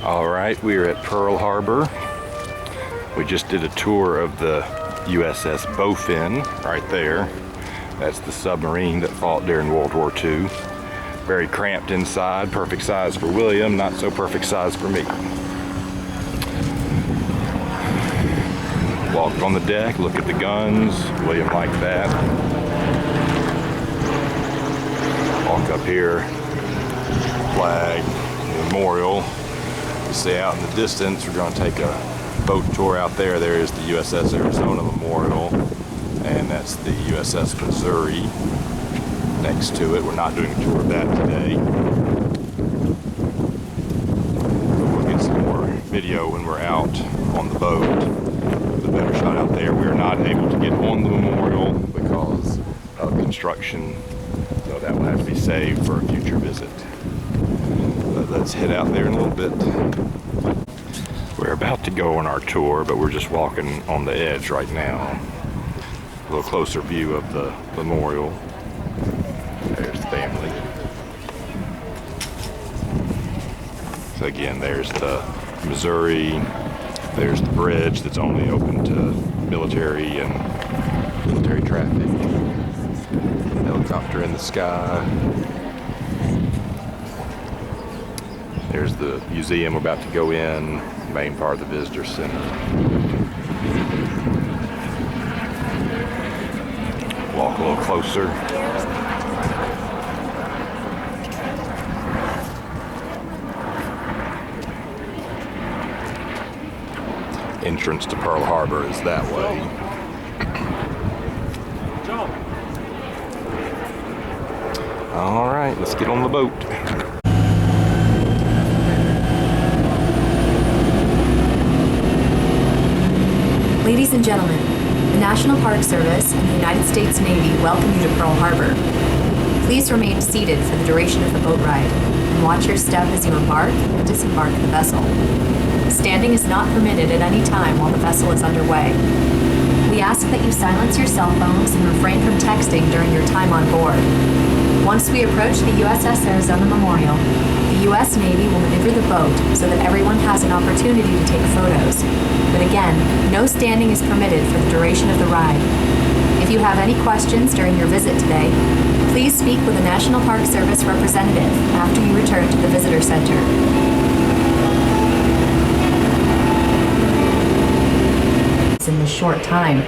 All right, we are at Pearl Harbor. We just did a tour of the USS Bowfin right there. That's the submarine that fought during World War II. Very cramped inside, perfect size for William, not so perfect size for me. Walked on the deck, look at the guns. William liked that. Walk up here, flag, memorial. You see out in the distance, we're going to take a boat tour out there. There is the USS Arizona Memorial, and that's the USS Missouri next to it. We're not doing a tour of that today. We'll get some more video when we're out on the boat. The better shot out there. We are not able to get on the memorial because of construction, so that will have to be saved for a future visit. But let's head out there in a little bit. We're about to go on our tour, but we're just walking on the edge right now. A little closer view of the memorial. There's the family. So again, there's the Missouri. There's the bridge that's only open to military and military traffic. Helicopter in the sky. There's the museum we're about to go in, main part of the visitor center. Walk a little closer. Entrance to Pearl Harbor is that way. All right, let's get on the boat. Ladies and gentlemen, the National Park Service and the United States Navy welcome you to Pearl Harbor. Please remain seated for the duration of the boat ride and watch your step as you embark and disembark the vessel. Standing is not permitted at any time while the vessel is underway. We ask that you silence your cell phones and refrain from texting during your time on board. Once we approach the USS Arizona Memorial, the U.S. Navy will maneuver the boat so that everyone has an opportunity to take photos. But again, no standing is permitted for the duration of the ride. If you have any questions during your visit today, please speak with a National Park Service representative after you return to the visitor center. In this short time.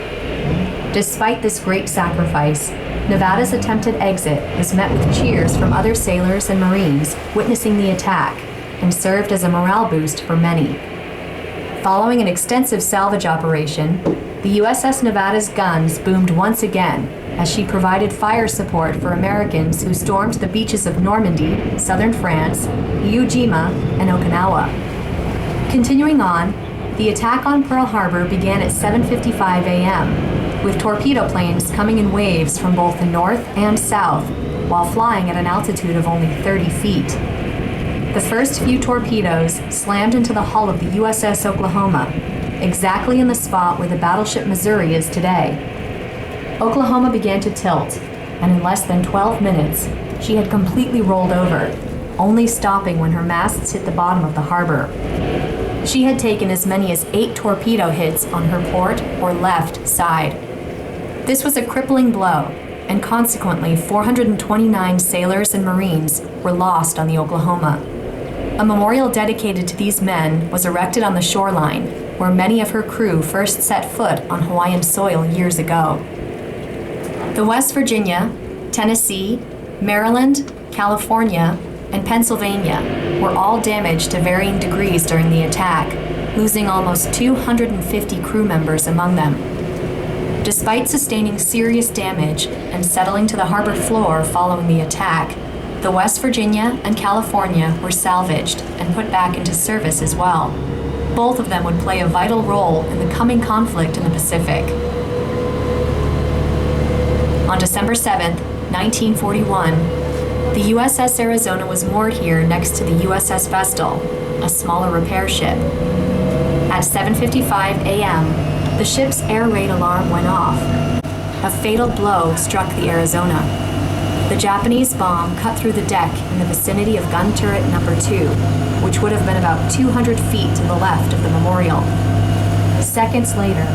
Despite this great sacrifice, Nevada's attempted exit was met with cheers from other sailors and Marines witnessing the attack and served as a morale boost for many. Following an extensive salvage operation, the USS Nevada's guns boomed once again as she provided fire support for Americans who stormed the beaches of Normandy, southern France, Iwo Jima, and Okinawa. Continuing on, the attack on Pearl Harbor began at 7:55 a.m., with torpedo planes coming in waves from both the north and south, while flying at an altitude of only 30 feet. The first few torpedoes slammed into the hull of the USS Oklahoma, exactly in the spot where the battleship Missouri is today. Oklahoma began to tilt, and in less than 12 minutes, she had completely rolled over, only stopping when her masts hit the bottom of the harbor. She had taken as many as 8 torpedo hits on her port or left side. This was a crippling blow, and consequently 429 sailors and Marines were lost on the Oklahoma. A memorial dedicated to these men was erected on the shoreline, where many of her crew first set foot on Hawaiian soil years ago. The West Virginia, Tennessee, Maryland, California, and Pennsylvania were all damaged to varying degrees during the attack, losing almost 250 crew members among them. Despite sustaining serious damage and settling to the harbor floor following the attack, the West Virginia and California were salvaged and put back into service as well. Both of them would play a vital role in the coming conflict in the Pacific. On December 7, 1941, the USS Arizona was moored here next to the USS Vestal, a smaller repair ship. At 7:55 a.m., the ship's air raid alarm went off. A fatal blow struck the Arizona. The Japanese bomb cut through the deck in the vicinity of gun turret number 2, which would have been about 200 feet to the left of the memorial. Seconds later,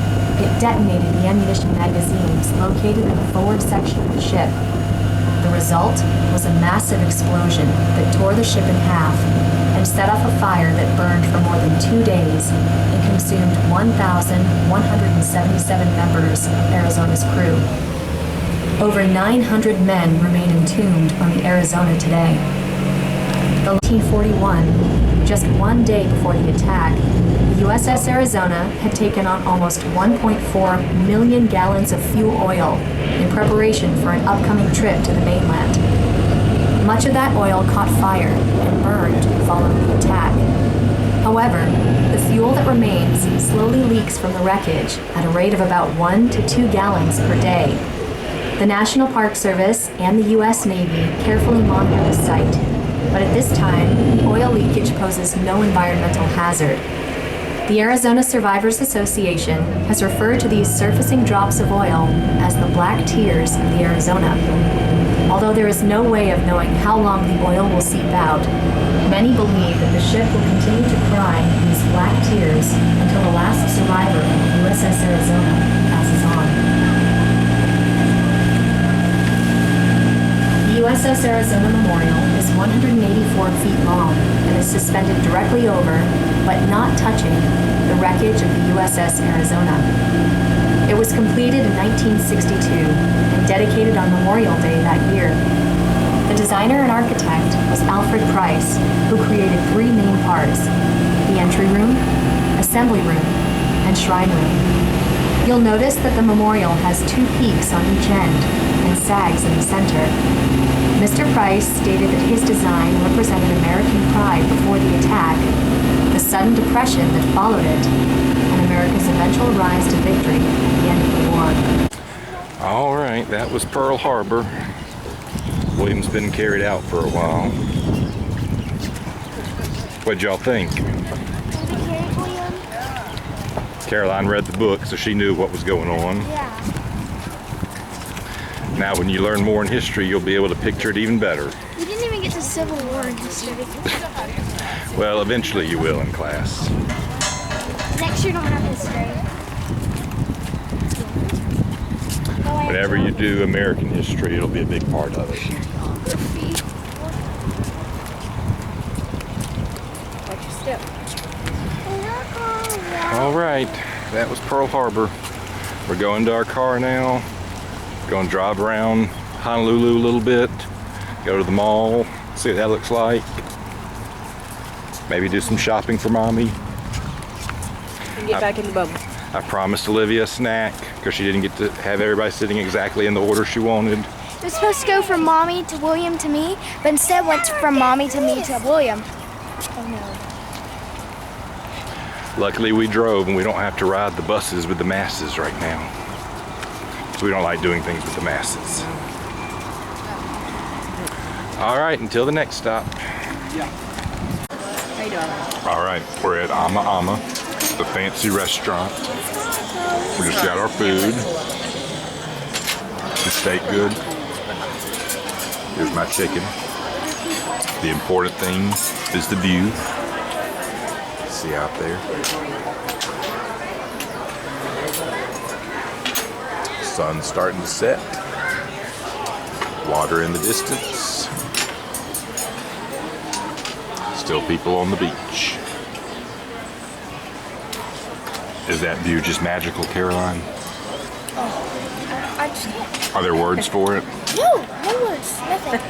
it detonated the ammunition magazines located in the forward section of the ship. The result was a massive explosion that tore the ship in half and set off a fire that burned for more than 2 days and consumed 1,177 members of Arizona's crew. Over 900 men remain entombed on the Arizona today. In 1941, just 1 day before the attack, the USS Arizona had taken on almost 1.4 million gallons of fuel oil in preparation for an upcoming trip to the mainland. Much of that oil caught fire and burned following the attack. However, the fuel that remains slowly leaks from the wreckage at a rate of about 1 to 2 gallons per day. The National Park Service and the U.S. Navy carefully monitor the site, but at this time, the oil leakage poses no environmental hazard. The Arizona Survivors Association has referred to these surfacing drops of oil as the black tears of the Arizona. Although there is no way of knowing how long the oil will seep out, many believe that the ship will continue to cry these black tears until the last survivor of the USS Arizona passes on. The USS Arizona Memorial is 184 feet long and is suspended directly over, but not touching, the wreckage of the USS Arizona. It was completed in 1962 and dedicated on Memorial Day that year. The designer and architect was Alfred Price, who created 3 main parts: the entry room, assembly room, and shrine room. You'll notice that the memorial has 2 peaks on each end and sags in the center. Mr. Price stated that his design represented American pride before the attack, the sudden depression that followed it, and America's eventual rise to victory at the end of the war. All right, that was Pearl Harbor. William's been carried out for a while. What'd y'all think? Caroline read the book, so she knew what was going on. Yeah. Now, when you learn more in history, you'll be able to picture it even better. We didn't even get to Civil War in history. Well, eventually you will in class. Next year don't have history. Whenever you do American history, it'll be a big part of it. Watch your step. All right, that was Pearl Harbor. We're going to our car now. Going to drive around Honolulu a little bit. Go to the mall, see what that looks like. Maybe do some shopping for Mommy. And get back in the bubble. I promised Olivia a snack because she didn't get to have everybody sitting exactly in the order she wanted. It was supposed to go from Mommy to William to me, but instead went from Mommy to me to William. Oh no. Luckily we drove and we don't have to ride the buses with the masses right now. So we don't like doing things with the masses. All right, until the next stop. How you doing? All right, we're at Ama Ama, the fancy restaurant. We just got our food. The steak good. Here's my chicken. The important thing is the view. See out there. Sun's starting to set. Water in the distance. Still people on the beach. Is that view just magical, Caroline? I just can't. Are there words for it? No words, nothing.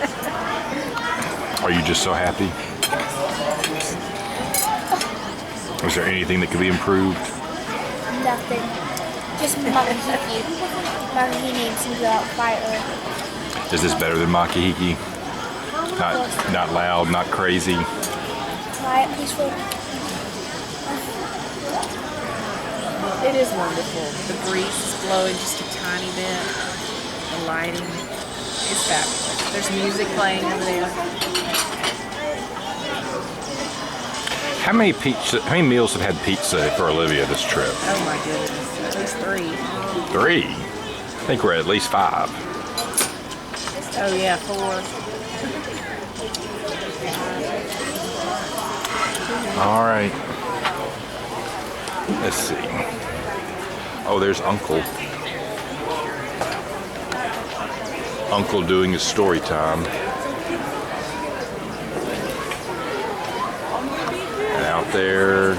Are you just so happy? Is there anything that could be improved? Nothing. Just Makahiki. Makahiki needs to go out quietly. Is this better than Makahiki? Not loud, not crazy. Quiet, peaceful. It is wonderful. The breeze is blowing just a tiny bit. The lighting is fabulous. There's music playing over there. How many meals have had pizza for Olivia this trip? Oh my goodness. At least 3. 3? I think we're at least 5. Oh yeah, 4. All right. Let's see. Oh, there's Uncle. Uncle doing his story time. And out there